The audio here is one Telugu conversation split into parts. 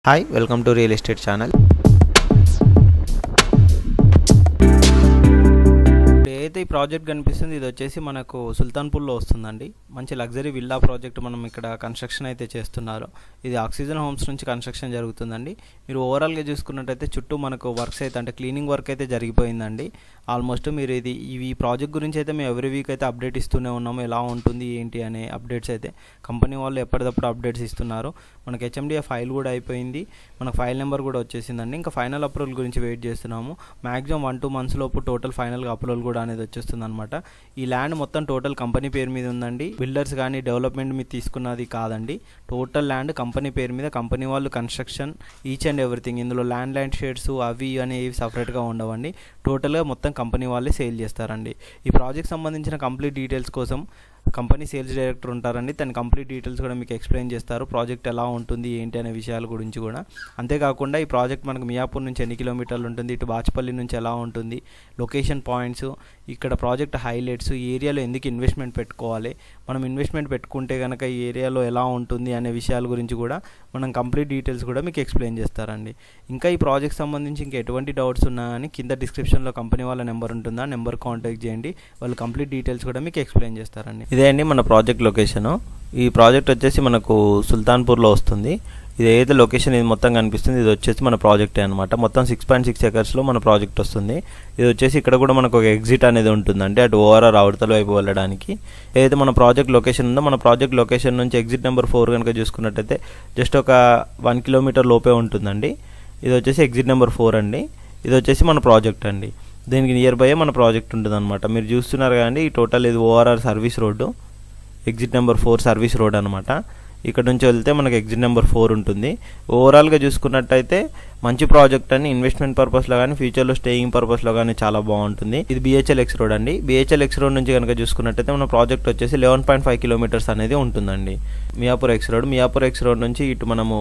Hi, welcome to Real Estate Channel. ఏదైతే ఈ ప్రాజెక్ట్ కనిపిస్తుంది ఇది వచ్చేసి మనకు సుల్తాన్పూర్లో వస్తుందండి. మంచి లగ్జరీ విల్లా ప్రాజెక్ట్ మనం ఇక్కడ కన్స్ట్రక్షన్ అయితే చేస్తున్నారు. ఇది ఆక్సిజన్ హోమ్స్ నుంచి కన్స్ట్రక్షన్ జరుగుతుందండి. మీరు ఓవరాల్గా చూసుకున్నట్టయితే చుట్టూ మనకు వర్క్స్ అయితే అంటే క్లీనింగ్ వర్క్ అయితే జరిగిపోయిందండి. ఆల్మోస్ట్ మీరు ఈ ప్రాజెక్ట్ గురించి అయితే మేము ఎవ్రీ వీక్ అయితే అప్డేట్ ఇస్తూనే ఉన్నాము. ఎలా ఉంటుంది ఏంటి అనే అప్డేట్స్ అయితే కంపెనీ వాళ్ళు ఎప్పటికప్పుడు అప్డేట్స్ ఇస్తున్నారు. మనకు హెచ్ఎండిఏ ఫైల్ కూడా అయిపోయింది. మనకు ఫైల్ నెంబర్ కూడా వచ్చేసిందండి. ఇంకా ఫైనల్ అప్రూవల్ గురించి వెయిట్ చేస్తున్నాము. మ్యాక్సిమం 1-2 months లోపు టోటల్ ఫైనల్గా అప్రూవల్ కూడా అనేది వచ్చేస్తుంది అనమాట. ఈ ల్యాండ్ మొత్తం టోటల్ కంపెనీ పేరు మీద ఉందండి. బిల్డర్స్ కానీ డెవలప్మెంట్ మీద తీసుకున్నది కాదండి. టోటల్ ల్యాండ్ కంపెనీ పేరు మీద, కంపెనీ వాళ్ళు కన్స్ట్రక్షన్ ఈచ్ అండ్ ఎవ్రీథింగ్. ఇందులో ల్యాండ్ షేడ్స్ అవి అనేవి సపరేట్గా ఉండవండి. టోటల్గా మొత్తం కంపెనీ వాళ్ళే సేల్ చేస్తారండి. ఈ ప్రాజెక్ట్ సంబంధించిన కంప్లీట్ డీటెయిల్స్ కోసం కంపెనీ సేల్స్ డైరెక్టర్ ఉంటారండి. తన కంప్లీట్ డీటెయిల్స్ కూడా మీకు ఎక్స్ప్లెయిన్ చేస్తారు. ప్రాజెక్ట్ ఎలా ఉంటుంది ఏంటి అనే విషయాల గురించి కూడా. అంతేకాకుండా ఈ ప్రాజెక్ట్ మనకు మియాపూర్ నుంచి ఎన్ని కిలోమీటర్లు ఉంటుంది, ఇటు బాచ్పల్లి నుంచి ఎలా ఉంటుంది, లొకేషన్ పాయింట్స్, ఇక్కడ ప్రాజెక్ట్ హైలైట్స్, ఈ ఏరియాలో ఎందుకు ఇన్వెస్ట్మెంట్ పెట్టుకోవాలి, మనం ఇన్వెస్ట్మెంట్ పెట్టుకుంటే కనుక ఈ ఏరియాలో ఎలా ఉంటుంది అనే విషయాల గురించి కూడా మనం కంప్లీట్ డీటెయిల్స్ కూడా మీకు ఎక్స్ప్లెయిన్ చేస్తారండి. ఇంకా ఈ ప్రాజెక్ట్ సంబంధించి ఇంకా ఎటువంటి డౌట్స్ ఉన్నా కానీ కింద డిస్క్రిప్షన్లో కంపెనీ వాళ్ళ నెంబర్ ఉంటుంది. ఆ నెంబర్ కాంటాక్ట్ చేయండి. వాళ్ళు కంప్లీట్ డీటెయిల్స్ కూడా మీకు ఎక్స్ప్లెయిన్ చేస్తారండి. ఇదే అండి మన ప్రాజెక్ట్ లొకేషను. ఈ ప్రాజెక్ట్ వచ్చేసి మనకు సుల్తాన్పూర్లో వస్తుంది. ఇది ఏదైతే లొకేషన్ ఇది మొత్తం కనిపిస్తుంది ఇది వచ్చేసి మన ప్రాజెక్టే అనమాట. మొత్తం 6.6 acres మన ప్రాజెక్ట్ వస్తుంది. ఇది వచ్చేసి ఇక్కడ కూడా మనకు ఒక ఎగ్జిట్ అనేది ఉంటుందండి, అటు ఓఆర్ఆర్ అవతల వైపు వెళ్ళడానికి. ఏదైతే మన ప్రాజెక్ట్ లొకేషన్ ఉందో మన ప్రాజెక్ట్ లొకేషన్ నుంచి ఎగ్జిట్ నెంబర్ 4 కనుక చూసుకున్నట్టయితే జస్ట్ ఒక 1 kilometer లోపే ఉంటుందండి. ఇది వచ్చేసి ఎగ్జిట్ నెంబర్ 4 అండి. ఇది వచ్చేసి మన ప్రాజెక్ట్ అండి. దీనికి నియర్ బై మన ప్రాజెక్ట్ ఉంటుంది అనమాట. మీరు చూస్తున్నారు కదండి, ఈ టోటల్ ఇది ORR service road, exit number 4 service road అనమాట. ఇక్కడ నుంచి వెళ్తే మనకి ఎగ్జిట్ నెంబర్ 4 ఉంటుంది. ఓవరాల్గా చూసుకున్నట్టయితే మంచి ప్రాజెక్ట్ అని ఇన్వెస్ట్మెంట్ పర్పస్లో కానీ ఫ్యూచర్లో స్టేయింగ్ పర్పస్లో కానీ చాలా బాగుంటుంది. ఇది BHL X రోడ్ అండి. BHL X రోడ్ నుంచి కనుక చూసుకున్నట్టయితే మన ప్రాజెక్ట్ వచ్చేసి 11.5 kilometers అనేది ఉంటుందండి. మియాపూర్ X రోడ్ నుంచి ఇటు మనము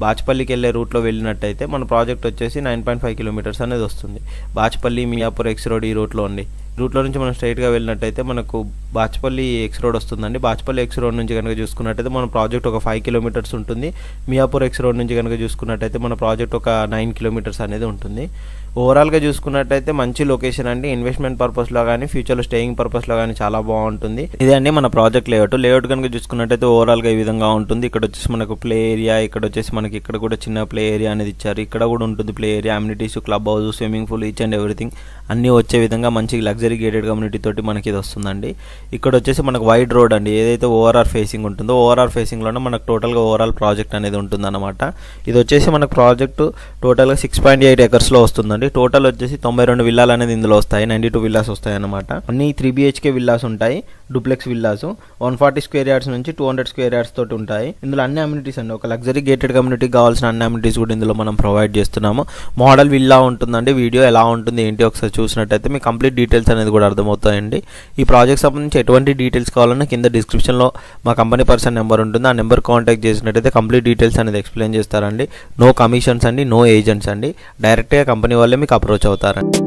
బాచ్పల్లికి వెళ్ళే రూట్లో వెళ్ళినట్టయితే మన ప్రాజెక్ట్ వచ్చేసి 9.5 kilometers అనేది వస్తుంది. బాచ్పల్లి మియాపూర్ X రోడ్ ఈ రూట్లో అండి. రూట్లో నుంచి మనం స్ట్రైట్గా వెళ్ళినట్టయితే మనకు బాచ్పల్లి X రోడ్ వస్తుందండి. బాచ్పల్లి X రోడ్ నుంచి కనుక చూసుకున్నట్టయితే మన ప్రాజెక్ట్ ఒక 5 kilometers ఉంటుంది. మియాపూర్ X రోడ్ నుంచి కనుక చూసుకున్నట్టయితే మన ప్రాజెక్ట్ ఒక 9 kilometers అనేది ఉంటుంది. ఓవరాల్గా చూసుకున్నట్టయితే మంచి లొకేషన్ అండి. ఇన్వెస్ట్మెంట్ పర్పస్లో కానీ ఫ్యూచర్లో స్టేయింగ్ పర్పస్లో కానీ చాలా బాగుంటుంది. ఇదే అండి మన ప్రాజెక్ట్ లేఅవుట్ కనుక చూసుకున్నట్టయితే ఓవరాల్గా ఈ విధంగా ఉంటుంది. ఇక్కడ వచ్చేసి మనకు ప్లే ఏరియా, ఇక్కడ వచ్చేసి మనకి ఇక్కడ కూడా చిన్న ప్లే ఏరియా అనేది ఇచ్చారు. ఇక్కడ కూడా ఉంటుంది play area, amenities, club house, swimming pool, each and everything అన్నీ వచ్చే విధంగా మంచి లగ్జరీ గేటెడ్ కమ్యూనిటీ తోటి మనకి ఇది వస్తుందండి. ఇక్కడ వచ్చేసి మనకు వైడ్ రోడ్ అండి. ఏదైతే ఓఆర్ఆర్ ఫేసింగ్ ఉంటుందో ఓఆర్ఆర్ ఫేసింగ్లోనే మనకు టోటల్గా ఓవరాల్ ప్రాజెక్ట్ అనేది ఉంటుందన్నమాట. ఇది వచ్చేసి మనకు ప్రాజెక్టు టోటల్గా 6.8 acres వస్తుందండి. టోటల్ వచ్చేసి 92 విల్లాలు అనేది ఇందులో వస్తాయి. 92 విల్లాస్ వస్తాయి అన్నమాట. అన్ని 3 BHK విల్లాస్ ఉంటాయి, డూప్లెక్స్ విల్లాస్ 140 square yards నుంచి 200 square yards తోటి ఉంటాయి. ఇందులో అన్ని అమ్యూనిటీస్ అండి, ఒక లగ్జరీ గేటెడ్ కమ్యూనిటీకి కావాల్సిన అన్ని అమ్యూనిటీస్ కూడా ఇందులో మనం ప్రొవైడ్ చేస్తున్నాము. మోడల్ విల్లా ఉంటుందండి. వీడియో ఎలా ఉంటుంది ఏంటి ఒకసారి చూసినట్టయితే మీకు కంప్లీట్ డీటెయిల్స్ అనేది కూడా అర్థమవుతాయండి. ఈ ప్రాజెక్ట్ సంబంధించి ఎటువంటి డీటెయిల్స్ కావాలన్నా కింద డిస్క్రిప్షన్లో మా కంపెనీ పర్సన్ నెంబర్ ఉంటుంది. ఆ నెంబర్ కాంటాక్ట్ చేసినట్టయితే కంప్లీట్ డీటెయిల్స్ అనేది ఎక్స్ప్లెయిన్ చేస్తారండి. నో కమిషన్స్ అండి, నో ఏజెంట్స్ అండి. డైరెక్ట్గా కంపెనీ వాళ్ళే మీకు అప్రోచ్ అవుతారండి.